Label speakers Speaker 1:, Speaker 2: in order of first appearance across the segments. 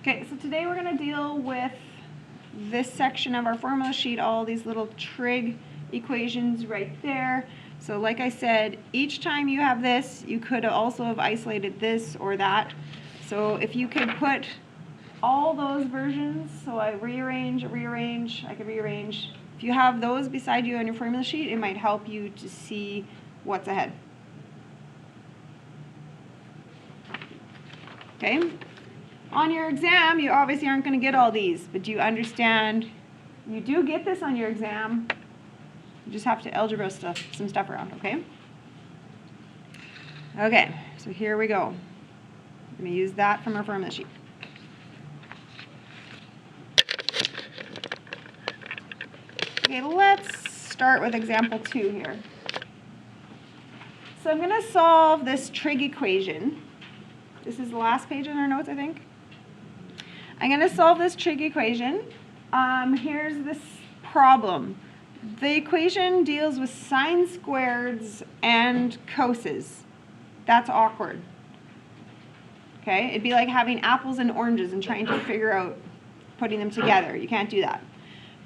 Speaker 1: Okay, so today we're going to deal with this section of our formula sheet, all these little trig equations right there. So like I said, each time you have this, you could also have isolated this or that. So if you could put all those versions, so I rearrange, I could rearrange. If you have those beside you on your formula sheet, it might help you to see what's ahead. Okay? On your exam, you obviously aren't going to get all these, but do you understand? You do get this on your exam. You just have to algebra some stuff around, okay? Okay, so here we go. I'm going to use that from our formula sheet. Okay, let's start with example 2 here. So I'm going to solve this trig equation. This is the last page in our notes, I think. I'm going to solve this trig equation. Here's this problem. The equation deals with sine squareds and coses. That's awkward. Okay, it'd be like having apples and oranges and trying to figure out putting them together. You can't do that.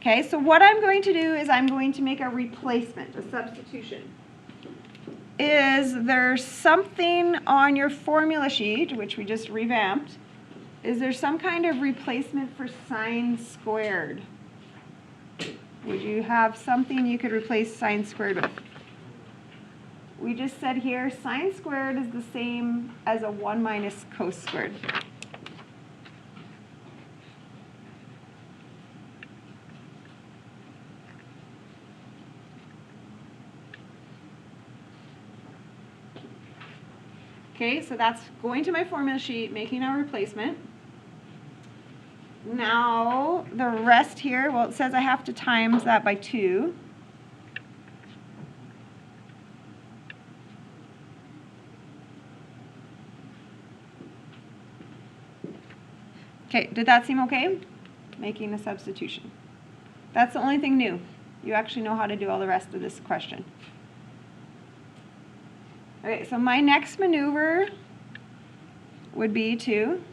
Speaker 1: Okay, so what I'm going to do is I'm going to make a replacement, a substitution. Is there something on your formula sheet, which we just revamped, is there some kind of replacement for sine squared? Would you have something you could replace sine squared with? We just said here sine squared is the same as a 1 minus cos squared. Okay, so that's going to my formula sheet, making our replacement. Now, the rest here, well, it says I have to times that by 2. Okay, did that seem okay? Making a substitution. That's the only thing new. You actually know how to do all the rest of this question. Okay, so my next maneuver would be to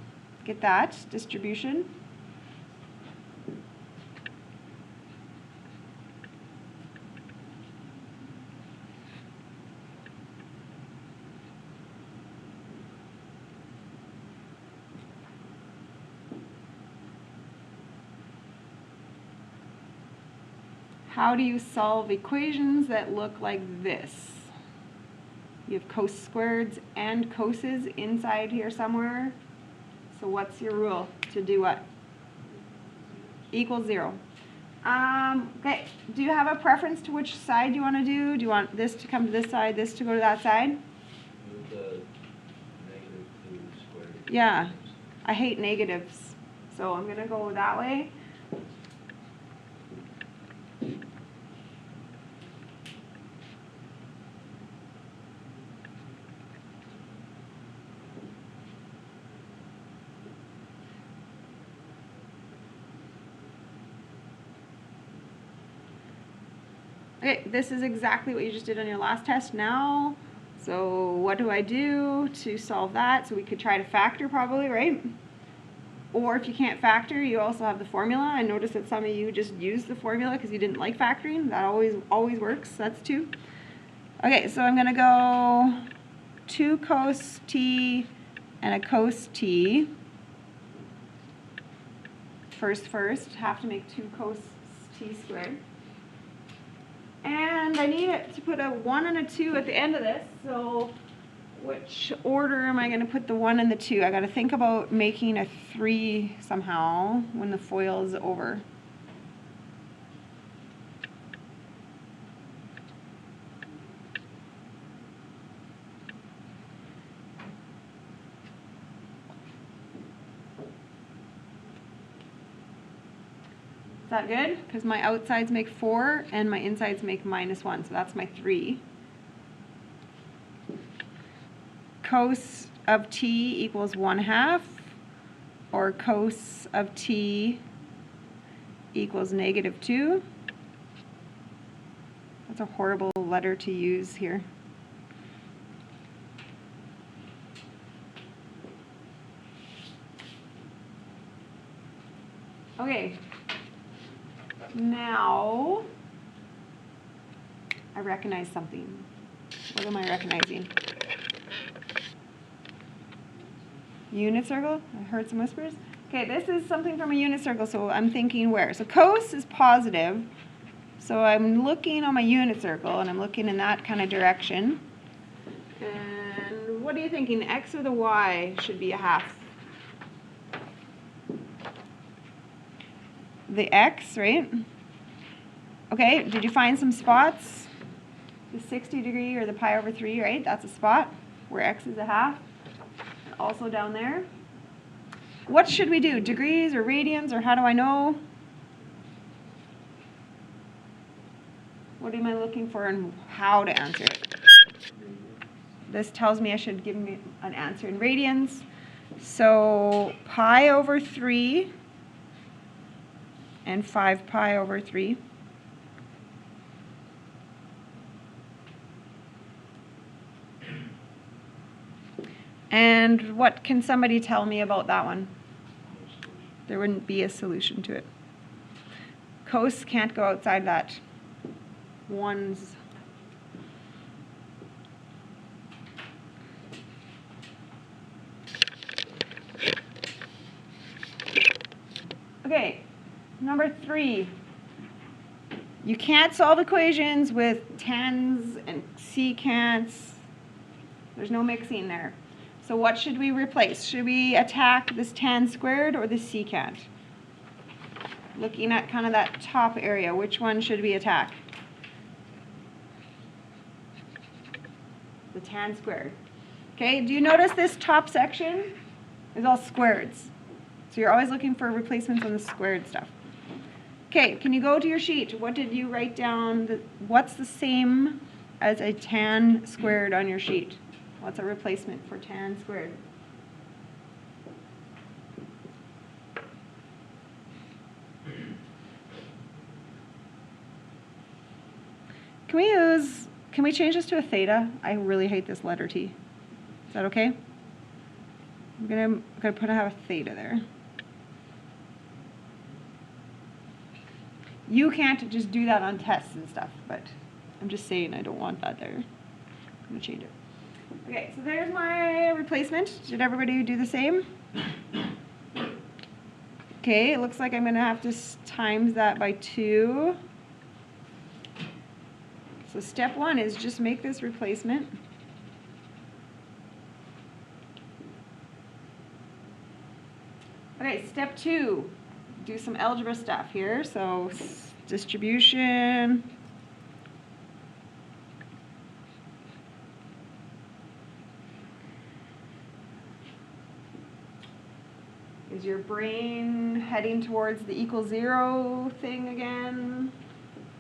Speaker 1: get that distribution. How do you solve equations that look like this? You have cos squareds and coses inside here somewhere. So what's your rule to do what? Equals 0. Okay, do you have a preference to which side you want to do? Do you want this to come to this side, this to go to that side?
Speaker 2: Move the negative to square root.
Speaker 1: Yeah, I hate negatives. So I'm going to go that way. Okay, this is exactly what you just did on your last test now. So what do I do to solve that? So we could try to factor probably, right? Or if you can't factor, you also have the formula. I noticed that some of you just used the formula because you didn't like factoring. That always works. That's 2. Okay, so I'm going to go 2 cos t and a cos t. First, have to make 2 cos t squared. And I need it to put a 1 and a 2 at the end of this, so which order am I going to put the 1 and the 2? I got to think about making a 3 somehow when the FOIL is over. Is that good? Because my outsides make 4 and my insides make -1, so that's my 3. Cos of t equals 1/2, or cos of t equals -2. That's a horrible letter to use here. Okay. Now, I recognize something. What am I recognizing? Unit circle? I heard some whispers. Okay, this is something from a unit circle, so I'm thinking where? So cos is positive, so I'm looking on my unit circle, and I'm looking in that kind of direction. And what are you thinking? X or the Y should be a half? The X, right? Okay, did you find some spots? The 60° or the pi over 3, right? That's a spot where X is a half. Also down there. What should we do? Degrees or radians, or how do I know? What am I looking for and how to answer it? This tells me I should give me an answer in radians. So pi over 3 and 5 pi over 3. And what can somebody tell me about that one? There wouldn't be a solution to it. Cos can't go outside that. Ones. Okay, number 3. You can't solve equations with tans and secants. There's no mixing there. So what should we replace? Should we attack this tan squared or the secant? Looking at kind of that top area, which one should we attack? The tan squared. Okay, do you notice this top section is all squareds? So you're always looking for replacements on the squared stuff. Okay, can you go to your sheet? What did you write down? What's the same as a tan squared on your sheet? What's a replacement for tan squared? Can we change this to a theta? I really hate this letter T. Is that okay? I'm gonna have a theta there. You can't just do that on tests and stuff, but I'm just saying I don't want that there. I'm gonna change it. Okay, so there's my replacement. Did everybody do the same? Okay, it looks like I'm gonna have to times that by 2. So step 1 is just make this replacement. Okay, step 2, do some algebra stuff here. So distribution. Is your brain heading towards the equal 0 thing again?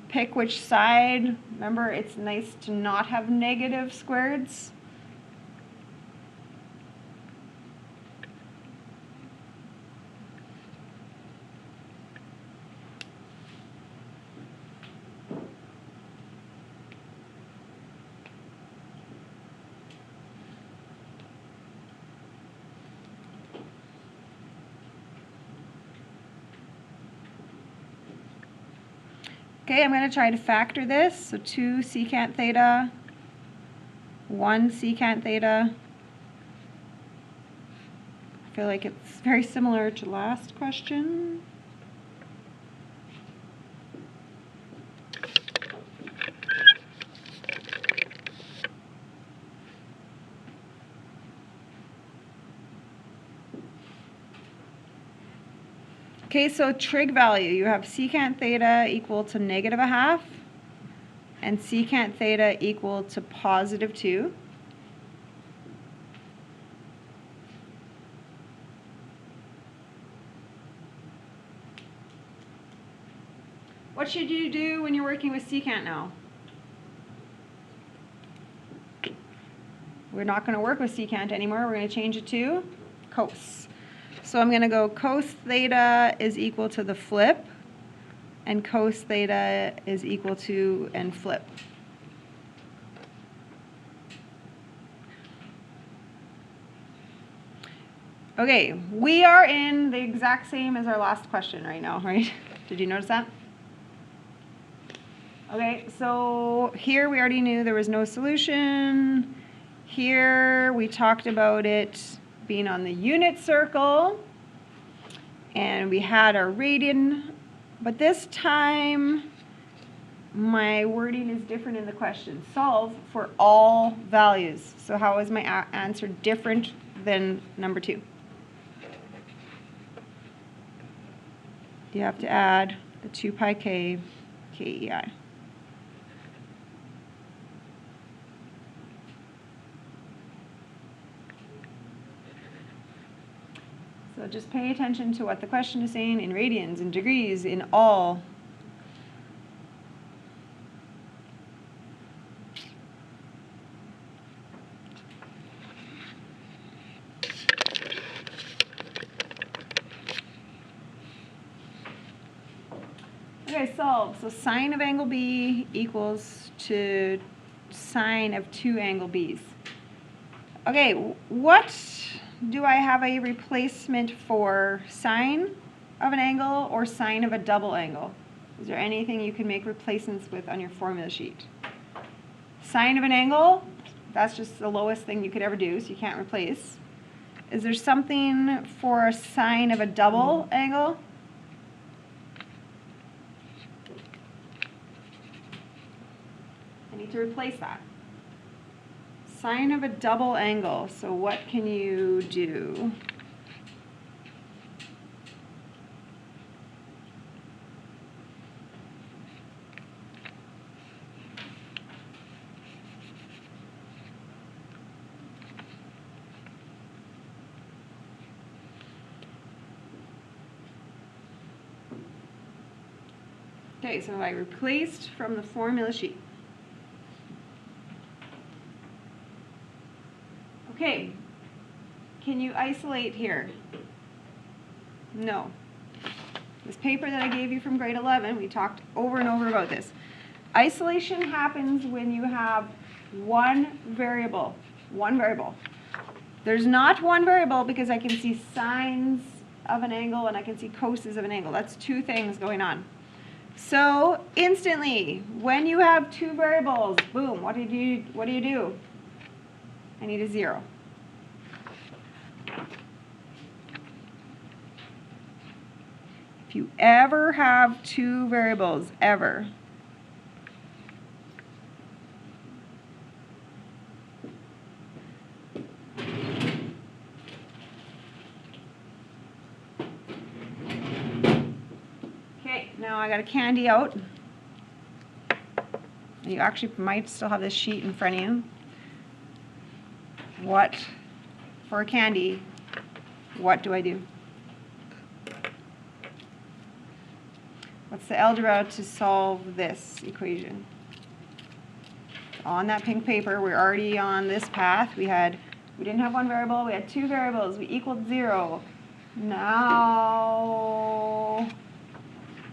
Speaker 1: Pick which side. Remember, it's nice to not have negative squareds. Okay, I'm going to try to factor this. So 2 secant theta, 1 secant theta. I feel like it's very similar to last question. Okay, so trig value, you have secant theta equal to -1/2 and secant theta equal to +2. What should you do when you're working with secant now? We're not going to work with secant anymore. We're going to change it to cos. So I'm going to go cos theta is equal to the flip, and cos theta is equal to and flip. Okay, we are in the exact same as our last question right now, right? Did you notice that? Okay, so here we already knew there was no solution. Here we talked about it being on the unit circle. And we had our radian, but this time my wording is different in the question. Solve for all values. So how is my answer different than number 2? You have to add the 2 pi k KEI. So just pay attention to what the question is saying in radians, in degrees, in all. Okay, solve. So sine of angle B equals to sine of 2 angle B's. Okay, what do I have a replacement for? Sine of an angle or sine of a double angle? Is there anything you can make replacements with on your formula sheet? Sine of an angle, that's just the lowest thing you could ever do, so you can't replace. Is there something for a sine of a double angle? I need to replace that. Sine of a double angle, so what can you do? Okay, so I replaced from the formula sheet. Okay, can you isolate here? No. This paper that I gave you from grade 11, we talked over and over about this. Isolation happens when you have one variable. One variable. There's not one variable because I can see sines of an angle and I can see coses of an angle. That's 2 things going on. So instantly, when you have 2 variables, boom, what do you do? I need a 0. If you ever have 2 variables, ever, okay, now I got a candy out. You actually might still have this sheet in front of you. What, for a candy, what do I do? What's the algebra to solve this equation? On that pink paper, we're already on this path. We didn't have one variable, we had 2 variables, we equaled 0. Now,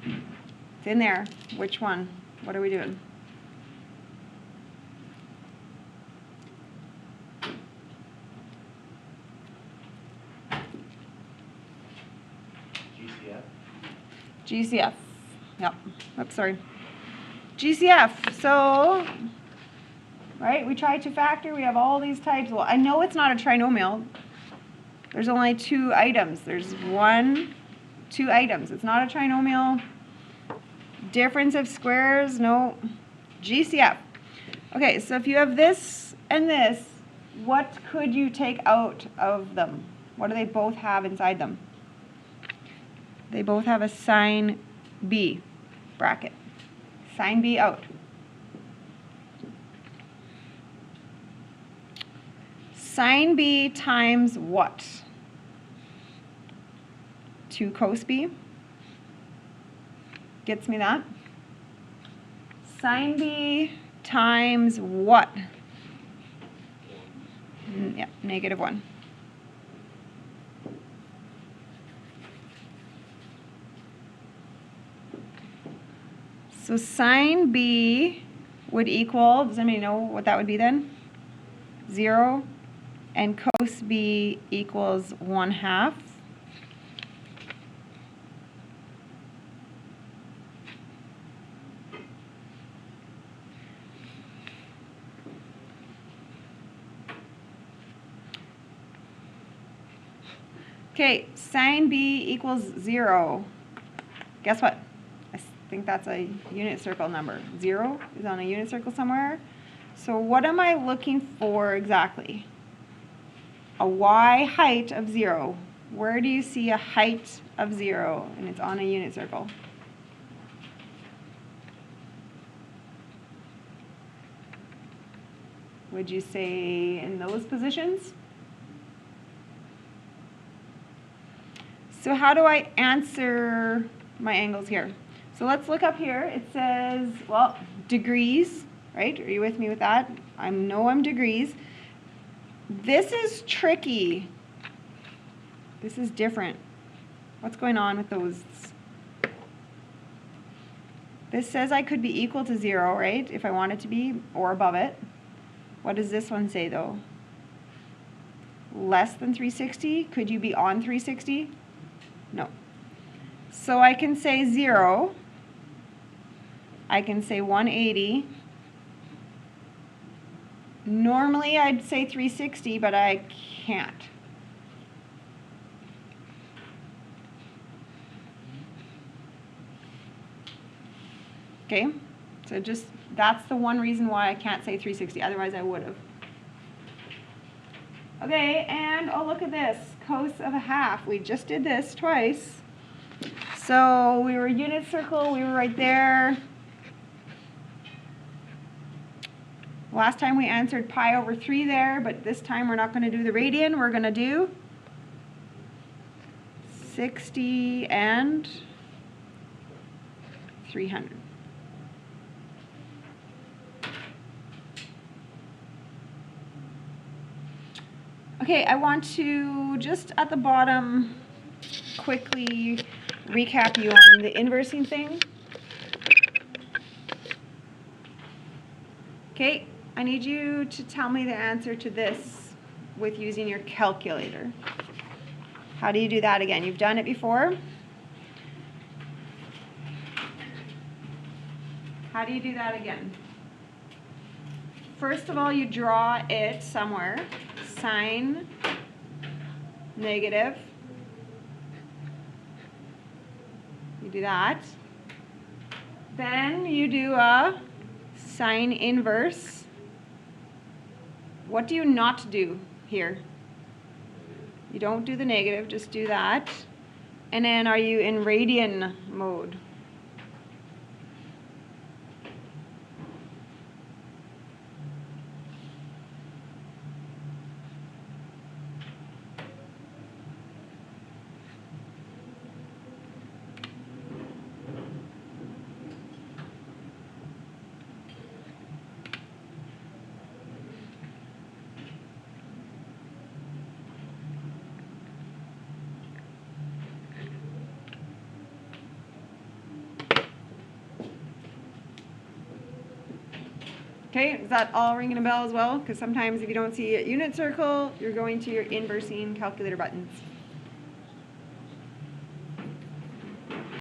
Speaker 1: it's in there. Which one? What are we doing? GCF. Yep. Oops, sorry. GCF. So, right, we try to factor. We have all these types. Well, I know it's not a trinomial. There's only 2 items. There's 1, 2 items. It's not a trinomial. Difference of squares, no. GCF. Okay, so if you have this and this, what could you take out of them? What do they both have inside them? They both have a sine B bracket. Sine B out. Sine B times what? 2 cos B. Gets me that. Sine B times what? Yeah, -1. So sine B would equal, does anybody know what that would be then? 0 and cos B equals 1/2. Okay, sine B equals 0. Guess what? I think that's a unit circle number. 0 is on a unit circle somewhere. So what am I looking for exactly? A y height of 0. Where do you see a height of 0 and it's on a unit circle? Would you say in those positions? So how do I answer my angles here? So let's look up here. It says, well, degrees, right? Are you with me with that? I know I'm degrees. This is tricky. This is different. What's going on with those? This says I could be equal to 0, right? If I want it to be, or above it. What does this one say though? Less than 360? Could you be on 360? No. So I can say 0. I can say 180. Normally I'd say 360, but I can't. Okay, so just that's the one reason why I can't say 360, otherwise I would have. Okay, and oh, look at this, cos of 1/2. We just did this twice. So we were unit circle, we were right there. Last time we answered pi over 3 there, but this time we're not going to do the radian. We're going to do 60 and 300. Okay, I want to just at the bottom quickly recap you on the inversing thing. Okay, I need you to tell me the answer to this with using your calculator. How do you do that again? You've done it before. How do you do that again? First of all, you draw it somewhere. Sine, negative. You do that. Then you do a sine inverse. What do you not do here? You don't do the negative, just do that. And then are you in radian mode? Okay, is that all ringing a bell as well? Because sometimes if you don't see a unit circle, you're going to your inversing calculator buttons.